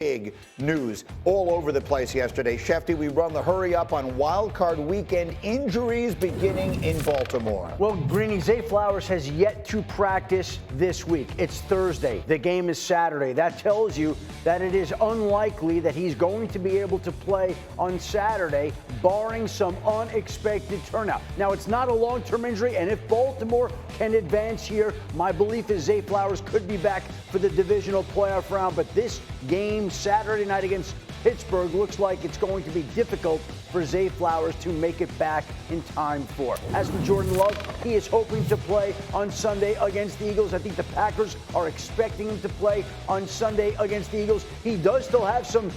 Big news all over the place yesterday. Schefty, we run the hurry up on wild card weekend injuries beginning in Baltimore. Well, Greeny, Zay Flowers has yet to practice this week. It's Thursday. The game is Saturday. That tells you that it is unlikely that he's going to be able to play on Saturday, barring some unexpected turnout. Now, it's not a long-term injury, and if Baltimore can advance here, my belief is Zay Flowers could be back for the divisional playoff round, but this game Saturday night against Pittsburgh looks like it's going to be difficult for Zay Flowers to make it back in time for. As for Jordan Love, he is hoping to play on Sunday against the Eagles. I think the Packers are expecting him to play on Sunday against the Eagles. He does still have some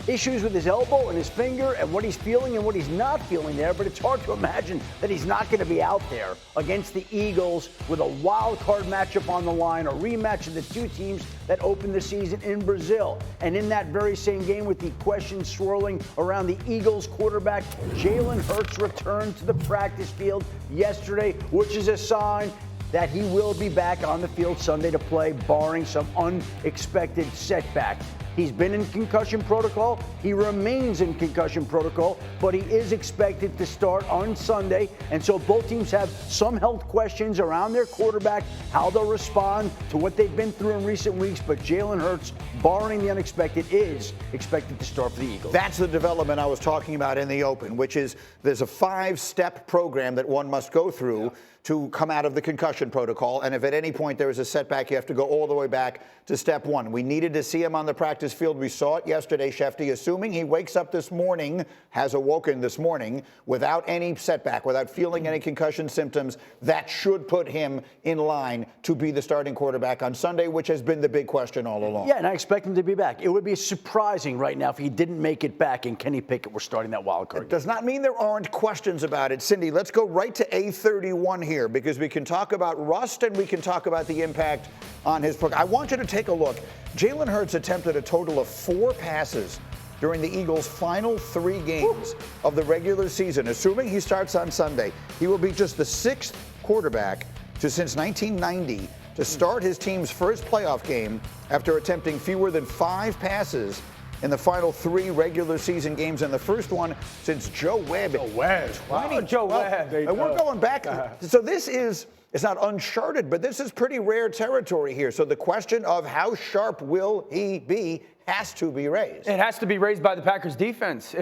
issues with his elbow and his finger and what he's feeling and what he's not feeling there, but it's hard to imagine that he's not going to be out there against the Eagles with a wild card matchup on the line, a rematch of the two teams that opened the season in Brazil. And in that very same game, with the questions swirling around the Eagles quarterback, Jalen Hurts returned to the practice field yesterday, which is a sign that he will be back on the field Sunday to play, barring some unexpected setback. He's been in concussion protocol. He remains in concussion protocol, but he is expected to start on Sunday. And so both teams have some health questions around their quarterback, how they'll respond to what they've been through in recent weeks. But Jalen Hurts, barring the unexpected, is expected to start for the Eagles. That's the development I was talking about in the open, which is there's a 5-step program that one must go through to come out of the concussion protocol. And if at any point there is a setback, you have to go all the way back to step 1. We needed to see him on the practice field. We saw it yesterday, Schefty. Assuming he wakes up this morning, has awoken this morning, without any setback, without feeling any concussion symptoms, that should put him in line to be the starting quarterback on Sunday, which has been the big question all along. Yeah, and I expect him to be back. It would be surprising right now if he didn't make it back and Kenny Pickett were starting that wild card. It does not mean there aren't questions about it. Cindy, let's go right to A31 here, because we can talk about rust and we can talk about the impact on his program. I want you to take a look. Jalen Hurts attempted a total of 4 passes during the Eagles' final 3 games of the regular season. Assuming he starts on Sunday, he will be just the 6th quarterback since 1990 to start his team's first playoff game after attempting fewer than 5 passes in the final 3 regular season games, and the first one since Joe Webb. Joe Webb. Wow, Joe Webb. And we're going back. So this is, it's not uncharted, but this is pretty rare territory here. So the question of how sharp will he be has to be raised. It has to be raised by the Packers defense.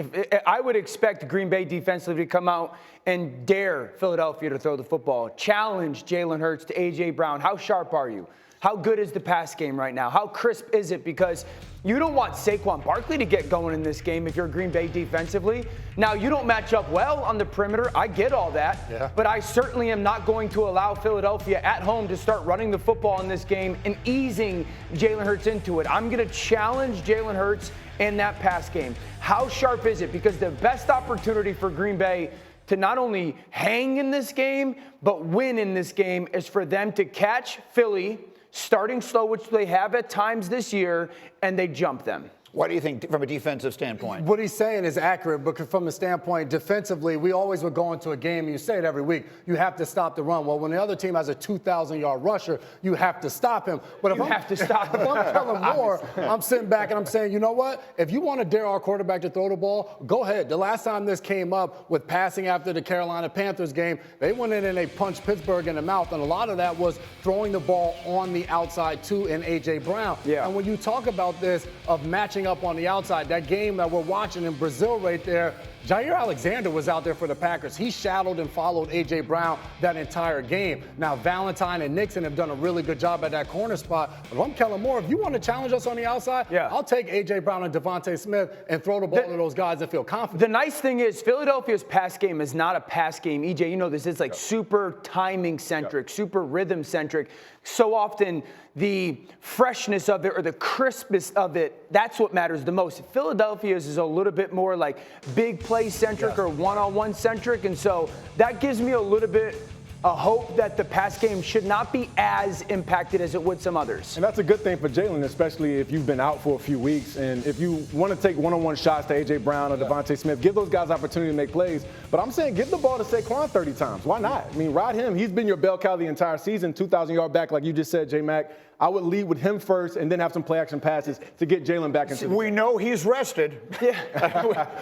I would expect Green Bay defensively to come out and dare Philadelphia to throw the football, challenge Jalen Hurts to A.J. Brown. How sharp are you? How good is the pass game right now? How crisp is it? Because you don't want Saquon Barkley to get going in this game if you're Green Bay defensively. Now, you don't match up well on the perimeter. I get all that. Yeah. But I certainly am not going to allow Philadelphia at home to start running the football in this game and easing Jalen Hurts into it. I'm going to challenge Jalen Hurts in that pass game. How sharp is it? Because the best opportunity for Green Bay to not only hang in this game, but win in this game is for them to catch Philly starting slow, which they have at times this year, and they jump them. What do you think from a defensive standpoint? What he's saying is accurate, but from the standpoint defensively, we always would go into a game, and you say it every week, you have to stop the run. Well, when the other team has a 2,000-yard rusher, you have to stop him. But if I'm Kellen Moore, I'm sitting back and I'm saying, you know what? If you want to dare our quarterback to throw the ball, go ahead. The last time this came up with passing after the Carolina Panthers game, they went in and they punched Pittsburgh in the mouth, and a lot of that was throwing the ball on the outside too in A.J. Brown. Yeah. And when you talk about this of matching up on the outside, that game that we're watching in Brazil right there, Jair Alexander was out there for the Packers. He shadowed and followed A.J. Brown that entire game. Now, Valentine and Nixon have done a really good job at that corner spot. But if I'm Kellen Moore, if you want to challenge us on the outside, I'll take A.J. Brown and Devontae Smith and throw the ball to those guys that feel confident. The nice thing is Philadelphia's pass game is not a pass game. EJ, you know this. It's like super timing-centric, super rhythm-centric. So often the freshness of it or the crispness of it, that's what matters the most. Philadelphia's is a little bit more like big play-centric or one-on-one centric, and so that gives me a little bit a hope that the pass game should not be as impacted as it would some others. And that's a good thing for Jalen, especially if you've been out for a few weeks. And if you want to take one-on-one shots to A.J. Brown or Devontae Smith, give those guys opportunity to make plays. But I'm saying give the ball to Saquon 30 times. Why not? I mean, ride him. He's been your bell cow the entire season, 2,000-yard back, like you just said, J-Mac. I would lead with him first and then have some play action passes to get Jalen back into the We know he's rested. Yeah.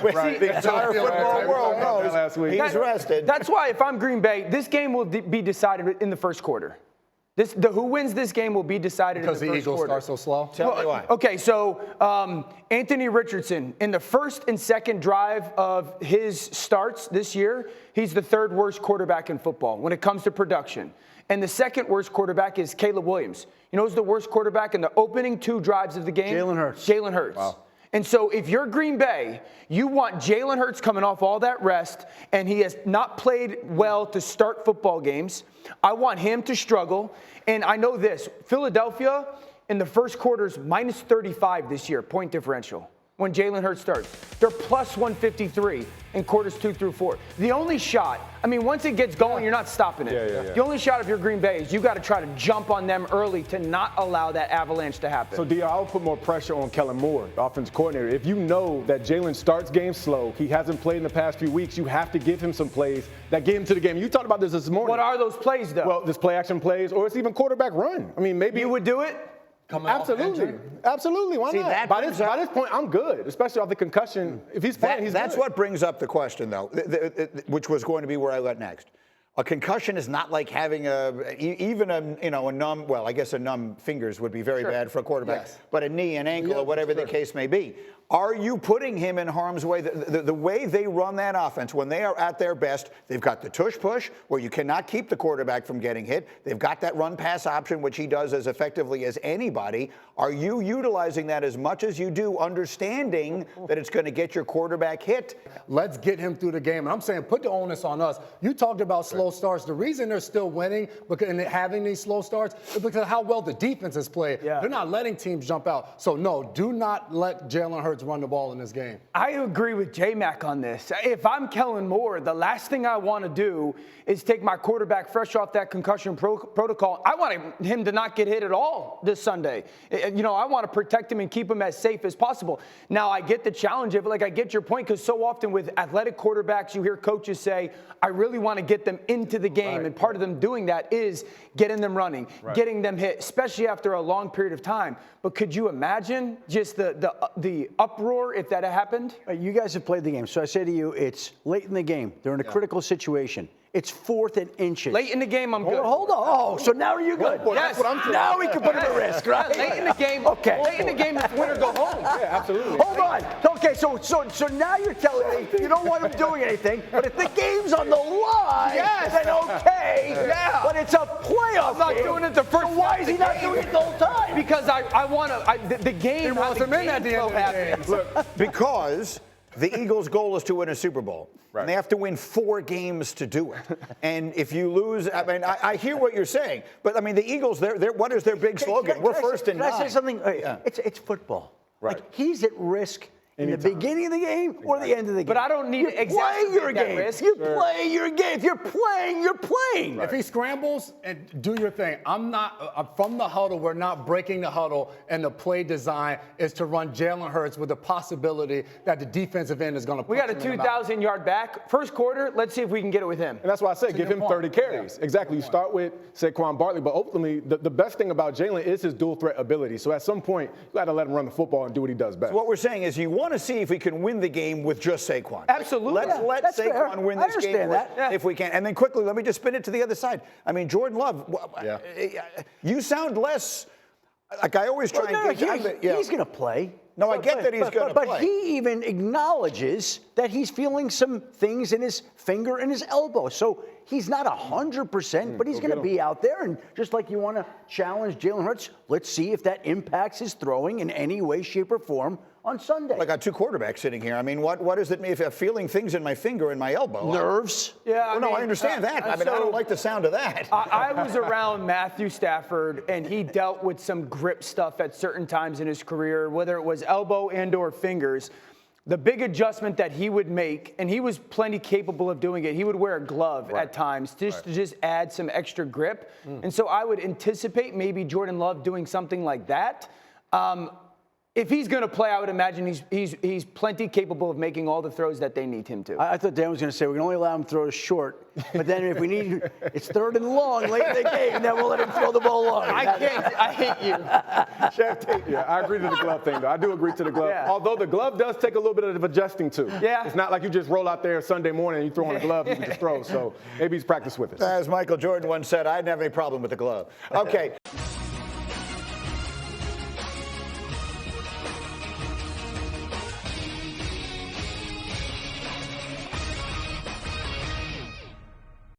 Right. The entire football world knows last week. he's rested. That's why if I'm Green Bay, this game will be decided in the first quarter. Who wins this game will be decided in the first quarter. Because the Eagles start so slow? Tell me why. Okay, so Anthony Richardson, in the first and second drive of his starts this year, he's the third worst quarterback in football when it comes to production. And the second worst quarterback is Caleb Williams. You know who's the worst quarterback in the opening 2 drives of the game? Jalen Hurts. Jalen Hurts. Wow. And so if you're Green Bay, you want Jalen Hurts coming off all that rest, and he has not played well to start football games. I want him to struggle. And I know this, Philadelphia in the first quarter is minus 35 this year, point differential, when Jalen Hurts starts. They're plus 153 in quarters 2 through 4. The only shot, I mean, once it gets going, you're not stopping it. Yeah. The only shot if you're Green Bay is you got to try to jump on them early to not allow that avalanche to happen. So, DR, I'll put more pressure on Kellen Moore, the offensive coordinator. If you know that Jalen starts games slow, he hasn't played in the past few weeks, you have to give him some plays that get him to the game. You talked about this morning. What are those plays, though? Well, there's play action plays, or it's even quarterback run. I mean, maybe you would do it? Absolutely. Why See, not? By this point, I'm good, especially off the concussion. If he's playing, he's That's good. what brings up the question, though, which was going to be where I went next. A concussion is not like having a numb, well, I guess a numb fingers would be very bad for a quarterback, but a knee, an ankle, or whatever the case may be. Are you putting him in harm's way? The way they run that offense, when they are at their best, they've got the tush push, where you cannot keep the quarterback from getting hit. They've got that run pass option, which he does as effectively as anybody. Are you utilizing that as much as you do, understanding that it's going to get your quarterback hit? Let's get him through the game. And I'm saying put the onus on us. You talked about slow starts. The reason they're still winning and having these slow starts is because of how well the defense has played. Yeah. They're not letting teams jump out. So, no, do not let Jalen Hurts run the ball in this game. I agree with J-Mac on this. If I'm Kellen Moore, the last thing I want to do is take my quarterback fresh off that concussion protocol. I want him to not get hit at all this Sunday. I want to protect him and keep him as safe as possible. Now, I get the challenge of it. I get your point, because so often with athletic quarterbacks, you hear coaches say, I really want to get them into the game. Right. And part of them doing that is getting them running, getting them hit, especially after a long period of time. But could you imagine just the uproar if that had happened? You guys have played the game. So I say to you, it's late in the game. They're in a critical situation. It's 4th and inches. Late in the game, I'm good. Hold on. Oh, so now are you good? Yes. That's what I'm saying. Now we can put him at risk, right? Late in the game. Okay. Late in the game, it's win or go home. Yeah, absolutely. Hold on. Okay, so now you're telling me you don't want him doing anything, but if the game's on the line, then okay. Yeah. But it's a playoff I'm not game. doing it the first. So why is he not doing it the whole time? Because I want to. The game. He wants him in at the end of the game. Look, because the Eagles' goal is to win a Super Bowl. Right. And they have to win 4 games to do it. And if you lose, I mean, I hear what you're saying, but I mean, the Eagles, what is their big slogan? We're first and 9. Can I say something? It's football. Right. Like, he's at risk in the beginning of the game or the end of the game. But I don't need to exacerbate that risk. You play your game. If you're playing, you're playing. If he scrambles, and do your thing. I'm from the huddle. We're not breaking the huddle, and the play design is to run Jalen Hurts with the possibility that the defensive end is going to. We got a 2,000-yard back. First quarter, let's see if we can get it with him. And that's why I said give him 30 carries. Yeah. Exactly. You start with Saquon Barkley, but ultimately the best thing about Jalen is his dual threat ability. So at some point, you got to let him run the football and do what he does best. So what we're saying is you want to see if we can win the game with just Saquon. Absolutely. Let Saquon fair. win I this game understand if we can. And then quickly, let me just spin it to the other side. I mean, Jordan Love, you sound less, like I always try and get he's going to play. No, I get that he's going to play. But he even acknowledges that he's feeling some things in his finger and his elbow. So he's not 100%, but he's going to be out there. And just like you want to challenge Jalen Hurts, let's see if that impacts his throwing in any way, shape, or form on Sunday. I got 2 quarterbacks sitting here. I mean, what does it mean if I'm feeling things in my finger and my elbow? Nerves. Yeah. I understand that. I mean, I don't like the sound of that. I was around Matthew Stafford, and he dealt with some grip stuff at certain times in his career, whether it was elbow and or fingers. The big adjustment that he would make, and he was plenty capable of doing it, he would wear a glove at times to just add some extra grip. And so I would anticipate maybe Jordan Love doing something like that. If he's going to play, I would imagine he's plenty capable of making all the throws that they need him to. I thought Dan was going to say we can only allow him to throw short, but then if we need it's 3rd and long late in the game, then we'll let him throw the ball long. I hate you. Schefty. Yeah, I agree to the glove thing, though. I do agree to the glove. Yeah. Although the glove does take a little bit of adjusting to. Yeah. It's not like you just roll out there Sunday morning and you throw on a glove, you can just throw. So maybe he's practiced with it. As Michael Jordan once said, I didn't have any problem with the glove. Okay.